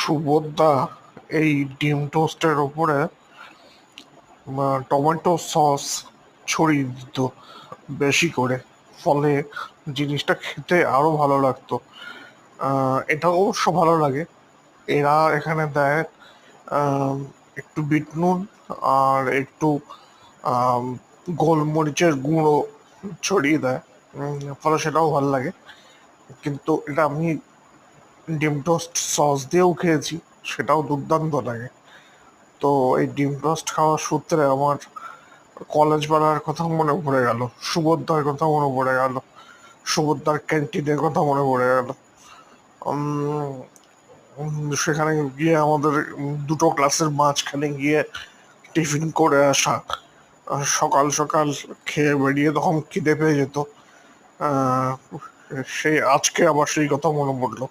সুবোধদা এই ডিম টোস্টের ওপরে টমেটো সস ছড়িয়ে দিত বেশি করে, ফলে জিনিসটা খেতে আরো ভালো লাগতো। এটা অবশ্য ভালো লাগে। এরা এখানে দেয় আহ, একটু বিট নুন আর একটু আম, গোলমরিচের গুঁড়ো ছড়িয়ে দেয়। ফলে সেটাও ভালো লাগে। কিন্তু এটা আমি ডিম টোস্ট সস দিয়েও খেয়েছি, সেটাও দুর্দান্ত লাগে। তো এই ডিম টোস্ট খাওয়ার সূত্রে আমার কলেজ বেলার কথা মনে পড়ে গেল, সুভদ্রার কথা মনে পড়ে গেল, সুভদ্রার ক্যান্টিনের কথা মনে পড়ে গেল। সেখানে গিয়ে আমাদের দুটো ক্লাসের মাঝখানে গিয়ে টিফিন করে আসা, সকাল সকাল খেয়ে বেরিয়ে তখন খিদে পেয়ে যেত। আহ, সেই আজকে আবার সেই কথা মনে পড়লো।